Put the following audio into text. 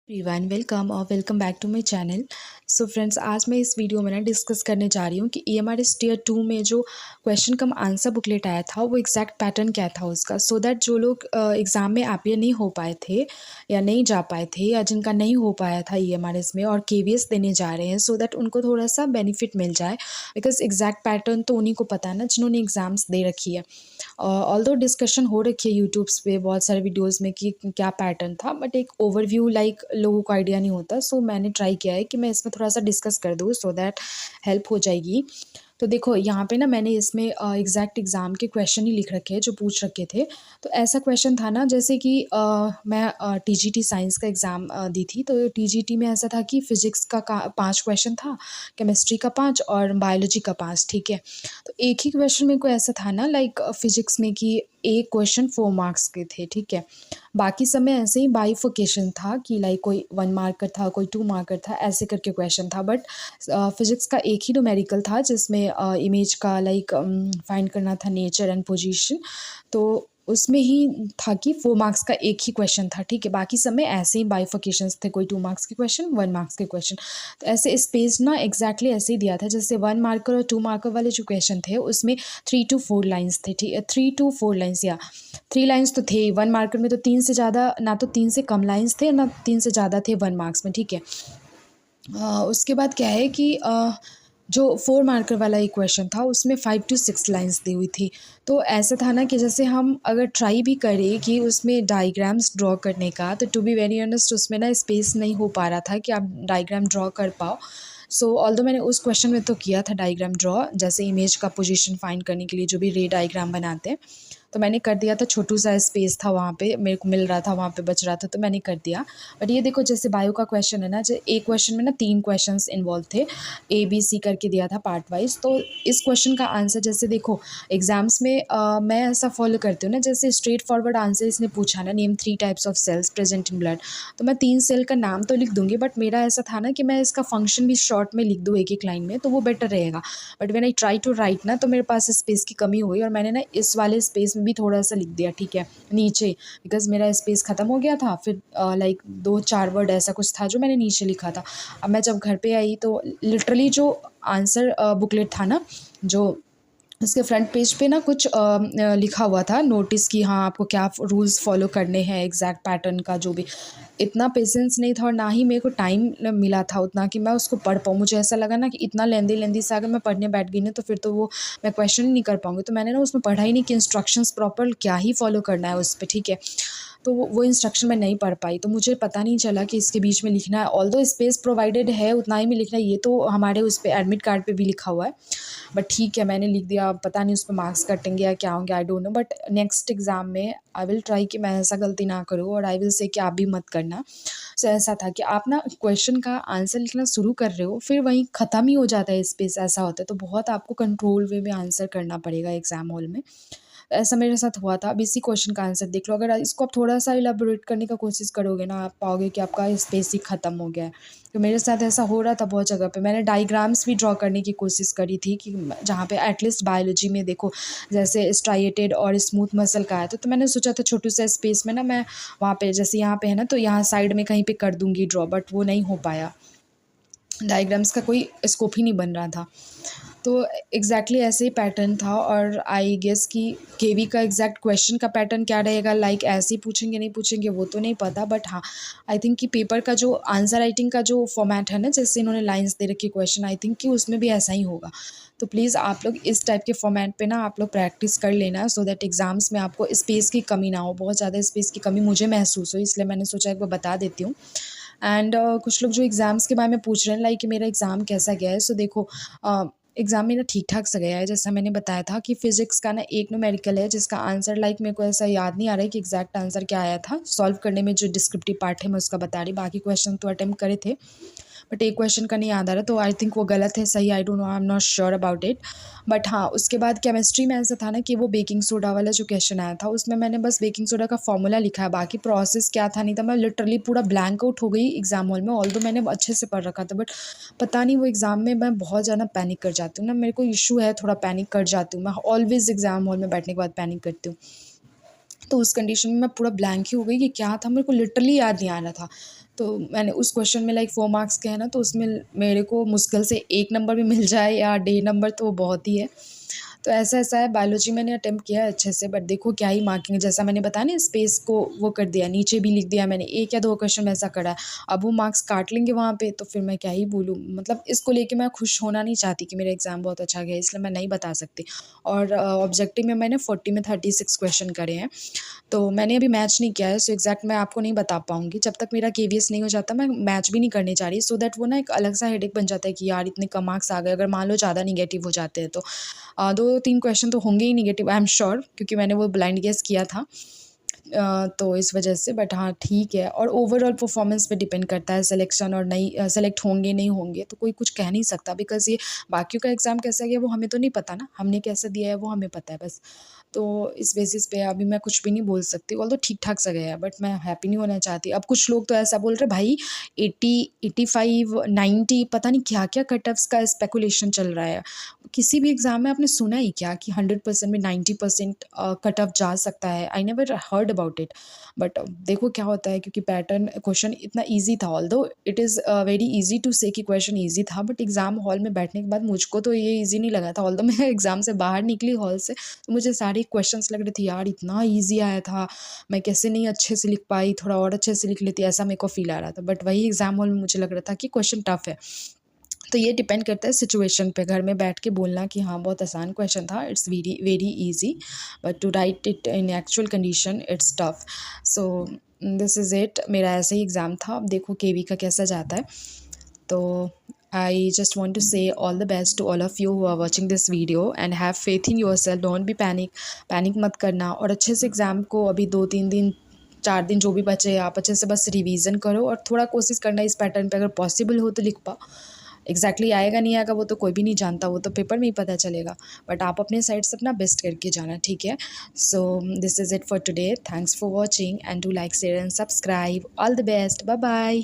Everyone welcome और welcome back to my channel. So friends, आज मैं इस वीडियो में डिस्कस करने जा रही हूँ कि EMRS टीयर 2 में जो क्वेश्चन कम आंसर बुकलेट आया था वो एग्जैक्ट पैटर्न क्या था उसका, सो दैट जो लोग एग्ज़ाम में अपीयर नहीं हो पाए थे या नहीं जा पाए थे या जिनका नहीं हो पाया था EMRS में और KVS देने जा रहे हैं, सो दैट उनको थोड़ा सा बेनिफिट मिल जाए। बिकॉज एग्जैक्ट पैटर्न तो उन्हीं को पता है ना जिन्होंने एग्ज़ाम्स दे रखी है। ऑल्दो डिस्कशन हो रखी है यूट्यूब्स पे बहुत सारे वीडियोस में कि क्या पैटर्न था, बट एक ओवरव्यू लाइक लोगों को आइडिया नहीं होता। सो मैंने ट्राई किया है कि मैं इसमें थोड़ा सा डिस्कस कर दूँ सो दैट हेल्प हो जाएगी। तो देखो यहाँ पे ना मैंने इसमें एग्जैक्ट एग्ज़ाम के क्वेश्चन ही लिख रखे हैं जो पूछ रखे थे। तो ऐसा क्वेश्चन था ना, जैसे कि मैं TGT साइंस का एग्ज़ाम दी थी। तो TGT में ऐसा था कि फिज़िक्स का 5 क्वेश्चन था, केमिस्ट्री का 5 और बायोलॉजी का 5। ठीक है, तो एक ही क्वेश्चन मेरे को ऐसा था ना, लाइक फिजिक्स में कि एक क्वेश्चन 4 मार्क्स के थे। ठीक है, बाकी सब में ऐसे ही बाइफोकेशन था कि लाइक कोई 1 मार्कर था, कोई 2 मार्कर था, ऐसे करके क्वेश्चन था। बट फिजिक्स का एक ही न्यूमेरिकल था जिसमें इमेज का लाइक फाइंड करना था, नेचर एंड पोजीशन। तो उसमें ही था कि 4 मार्क्स का एक ही क्वेश्चन था। ठीक है, बाकी सब में ऐसे ही बाइफोकेशंस थे, कोई 2 मार्क्स के क्वेश्चन, 1 मार्क्स के क्वेश्चन। तो ऐसे स्पेस ना एग्जैक्टली ऐसे ही दिया था, जैसे 1 मार्कर और 2 मार्कर वाले जो क्वेश्चन थे उसमें 3 to 4 लाइन्स थे। ठीक है, 3 to 4 लाइन्स या 3 लाइन्स तो थे। 1 मार्कर में तो 3 से ज़्यादा, ना तो 3 से कम लाइन्स थे ना 3 से ज़्यादा थे 1 मार्क्स में। ठीक है, उसके बाद क्या है कि जो 4 मार्कर वाला एक क्वेश्चन था उसमें 5 to 6 लाइन्स दी हुई थी। तो ऐसा था ना कि जैसे हम अगर ट्राई भी करें कि उसमें डायग्राम्स ड्रॉ करने का, तो टू बी वेरी ऑनेस्ट उसमें ना स्पेस नहीं हो पा रहा था कि आप डायग्राम ड्रॉ कर पाओ। सो ऑल्दो मैंने उस क्वेश्चन में तो किया था डायग्राम ड्रॉ, जैसे इमेज का पोजीशन फाइंड करने के लिए जो भी रे डायग्राम बनाते हैं, तो मैंने कर दिया था। छोटू सा स्पेस था वहाँ पे, मेरे को मिल रहा था, वहाँ पे बच रहा था, तो मैंने कर दिया। बट ये देखो जैसे बायो का क्वेश्चन है ना, जो एक क्वेश्चन में ना 3 क्वेश्चंस इन्वॉल्व थे, ABC करके दिया था पार्ट वाइज। तो इस क्वेश्चन का आंसर जैसे देखो एग्जाम्स में मैं ऐसा फॉलो करती हूँ ना, जैसे स्ट्रेट फॉरवर्ड आंसर इसने पूछा ना, name 3 types of cells present in blood, तो मैं 3 सेल का नाम तो लिख दूंगी, बट मेरा ऐसा था ना कि मैं इसका फंक्शन भी शॉर्ट में लिख दूँ एक एक लाइन में, तो वो बेटर रहेगा। But when I try to write ना, तो मेरे पास स्पेस की कमी हुई और मैंने ना इस वाले स्पेस में भी थोड़ा सा लिख दिया। ठीक है, नीचे, बिकॉज मेरा स्पेस ख़त्म हो गया था। फिर लाइक 2-4 वर्ड ऐसा कुछ था जो मैंने नीचे लिखा था। अब मैं जब घर पे आई तो लिटरली जो आंसर बुकलेट था ना, जो उसके फ्रंट पेज पे ना कुछ लिखा हुआ था नोटिस कि हाँ आपको क्या रूल्स फॉलो करने हैं एग्जैक्ट पैटर्न का, जो भी। इतना पेशेंस नहीं था और ना ही मेरे को टाइम मिला था उतना कि मैं उसको पढ़ पाऊँ। मुझे ऐसा लगा ना कि इतना लेंदी लेंदी से अगर मैं पढ़ने बैठ गई ना, तो फिर तो वो मैं क्वेश्चन ही नहीं कर पाऊँगी। तो मैंने ना उसमें पढ़ा ही नहीं कि इंस्ट्रक्शंस प्रॉपर क्या ही फॉलो करना है उस पर। ठीक है, तो वो इंस्ट्रक्शन मैं नहीं पढ़ पाई, तो मुझे पता नहीं चला कि इसके बीच में लिखना है। ऑल्दो स्पेस प्रोवाइडेड है उतना ही में लिखना है, ये तो हमारे उस पर एडमिट कार्ड पे भी लिखा हुआ है। बट ठीक है, मैंने लिख दिया। पता नहीं उस पर मार्क्स कटेंगे या क्या होंगे, I don't know. But next exam में आई विल ट्राई कि मैं ऐसा गलती ना करूँ, और आई विल से कि आप भी मत करना। सो ऐसा था कि आप ना क्वेश्चन का आंसर लिखना शुरू कर रहे हो, फिर वहीं ख़त्म ही हो जाता है स्पेस, ऐसा होता है। तो बहुत आपको कंट्रोल वे में आंसर करना पड़ेगा एग्ज़ाम हॉल में। ऐसा मेरे साथ हुआ था। अब इसी क्वेश्चन का आंसर देख लो, अगर इसको आप थोड़ा-सा इलैबोरेट करने का कोशिश करोगे ना, आप पाओगे कि आपका स्पेस ही ख़त्म हो गया है। तो मेरे साथ ऐसा हो रहा था बहुत जगह पे। मैंने डायग्राम्स भी ड्रॉ करने की कोशिश करी थी कि जहाँ पे एटलीस्ट बायोलॉजी में देखो जैसे स्ट्राइएटेड और स्मूथ मसल का है, तो मैंने सोचा था छोटू सा स्पेस में ना मैं वहाँ पे, जैसे यहाँ पे है ना, तो यहाँ साइड में कहीं पे कर दूँगी ड्रॉ, बट वो नहीं हो पाया। डायग्राम्स का कोई स्कोप ही नहीं बन रहा था। तो एग्जैक्टली ऐसे ही पैटर्न था, और आई गेस कि केवी का एग्जैक्ट क्वेश्चन का पैटर्न क्या रहेगा, लाइक ऐसे ही पूछेंगे नहीं पूछेंगे वो तो नहीं पता। बट हाँ, आई थिंक कि पेपर का जो आंसर राइटिंग का जो फॉर्मेट है ना, जैसे इन्होंने लाइंस दे रखी क्वेश्चन, आई थिंक कि उसमें भी ऐसा ही होगा। तो प्लीज़ आप लोग इस टाइप के फॉर्मेट पे ना आप लोग प्रैक्टिस कर लेना, सो दैट एग्जाम्स में आपको स्पेस की कमी ना हो। बहुत ज़्यादा स्पेस की कमी मुझे महसूस हो, इसलिए मैंने सोचा एक बार बता देती हूँ। एंड कुछ लोग जो एग्ज़ाम्स के बारे में पूछ रहे हैं, लाइक मेरा एग्ज़ाम कैसा गया है। सो देखो एग्ज़ाम मेरा ठीक-ठाक सा गया है। जैसा मैंने बताया था कि फ़िज़िक्स का ना एक न्यूमेरिकल है जिसका आंसर लाइक मेरे को ऐसा याद नहीं आ रहा है कि एग्ज़ैक्ट आंसर क्या आया था। सॉल्व करने में जो डिस्क्रिप्टिव पार्ट है मैं उसका बता रही, बाकी क्वेश्चन तो अटेम्प्ट करे थे। बट एक क्वेश्चन का नहीं याद आ रहा, तो आई थिंक वो गलत है, सही I don't know, I am not sure about it. But हाँ, उसके बाद केमिस्ट्री में ऐसा था ना कि वो बेकिंग सोडा वाला जो क्वेश्चन आया था उसमें मैंने बस बेकिंग सोडा का फॉर्मूला लिखा है, बाकी प्रोसेस क्या था नहीं था। मैं लिटरली पूरा ब्लैंक आउट हो गई एग्जाम हॉल में, ऑल्दो मैंने अच्छे से पढ़ रखा था। बट पता नहीं वो एग्ज़ाम में मैं बहुत ज़्यादा पैनिक कर जाती हूँ ना, मेरे को इशू है, थोड़ा पैनिक कर जाती हूँ मैं ऑलवेज़ एग्जाम हॉल में बैठने के बाद पैनिक करती हूँ। तो उस कंडीशन में मैं पूरा ब्लैंक ही हो गई कि क्या था, मेरे को लिटरली याद नहीं आ रहा था। तो मैंने उस क्वेश्चन में लाइक 4 मार्क्स के हैं ना, तो उसमें मेरे को मुश्किल से 1 नंबर भी मिल जाए या D नंबर, तो बहुत ही है। तो ऐसा-ऐसा है। बायोलॉजी मैंने अटेम्प्ट किया है अच्छे से, बट देखो क्या ही मार्किंग, जैसा मैंने बताया ना स्पेस को वो कर दिया, नीचे भी लिख दिया मैंने, 1 या 2 क्वेश्चन में ऐसा करा है। अब वो मार्क्स काट लेंगे वहाँ पे, तो फिर मैं क्या ही बोलूँ। मतलब इसको लेके मैं खुश होना नहीं चाहती कि मेरा एग्ज़ाम बहुत अच्छा गया, इसलिए मैं नहीं बता सकती। और ऑब्जेक्टिव में मैंने 40 में 36 क्वेश्चन करे हैं। तो मैंने अभी मैच नहीं किया है, सो एग्जैक्ट मैं आपको नहीं बता पाऊँगी। जब तक मेरा केवीएस नहीं हो जाता मैं मैच भी नहीं करने जा रही, सो दैट वो ना एक अलग सा हेडेक बन जाता है कि यार इतने कम मार्क्स आ गए, अगर मान लो ज़्यादा निगेटिव हो जाते हैं तो 2-3 क्वेश्चन तो होंगे ही निगेटिव, आई एम श्योर, क्योंकि मैंने वो ब्लाइंड गेस किया था। तो इस वजह से, बट हाँ ठीक है। और ओवरऑल परफॉर्मेंस पे डिपेंड करता है सिलेक्शन, और नहीं सेलेक्ट होंगे नहीं होंगे तो कोई कुछ कह नहीं सकता, बिकॉज़ ये बाकियों का एग्ज़ाम कैसा गया वो हमें तो नहीं पता ना, हमने कैसा दिया है वो हमें पता है बस। तो इस बेसिस पे अभी मैं कुछ भी नहीं बोल सकती, ऑल्दो ठीक-ठाक सा गया है, बट मैं हैप्पी नहीं होना चाहती। अब कुछ लोग तो ऐसा बोल रहे हैं भाई 80, 85, 90 पता नहीं क्या-क्या कट ऑफ्स का स्पेकुलेशन चल रहा है। किसी भी एग्ज़ाम में आपने सुना ही क्या कि 100% में 90% कट ऑफ जा सकता है? I never heard about it. But देखो क्या होता है, क्योंकि पैटर्न क्वेश्चन इतना ईज़ी था, although it is very easy to say कि क्वेश्चन ईज़ी था, बट एग्ज़ाम हॉल में बैठने के बाद मुझको तो ये ईज़ी नहीं लगा था। ऑल्दो मैं एग्ज़ाम से बाहर निकली हॉल से, तो मुझे सारे क्वेश्चंस लग रहे थे यार इतना ईज़ी आया था, मैं कैसे नहीं अच्छे से लिख पाई, थोड़ा और अच्छे से लिख लेती, ऐसा मेरे को फ़ील आ रहा था। बट वही एग्ज़ाम हॉल में मुझे लग रहा था कि क्वेश्चन टफ़ है। तो ये डिपेंड करता है सिचुएशन पे, घर में बैठ के बोलना कि हाँ बहुत आसान क्वेश्चन था, it's very very easy, but to write it in actual condition it's tough. So this is it, मेरा ऐसा ही एग्ज़ाम था। अब देखो केवी का कैसा जाता है। तो I just want to say all the best to all of you who are watching this video, and have faith in yourself, don't be panic, panic मत करना, और अच्छे से एग्ज़ाम को अभी 2-3 दिन 4 दिन जो भी बचे आप अच्छे से बस रिवीजन करो, और थोड़ा कोशिश करना इस पैटर्न पे, अगर पॉसिबल हो तो लिख पाओ। एग्जैक्टली आएगा नहीं आएगा वो तो कोई भी नहीं जानता, वो तो पेपर में ही पता चलेगा, बट आप अपने साइड से अपना बेस्ट करके जाना, ठीक है। So this is it for today, thanks for watching, and do like share and subscribe, all the best, bye bye.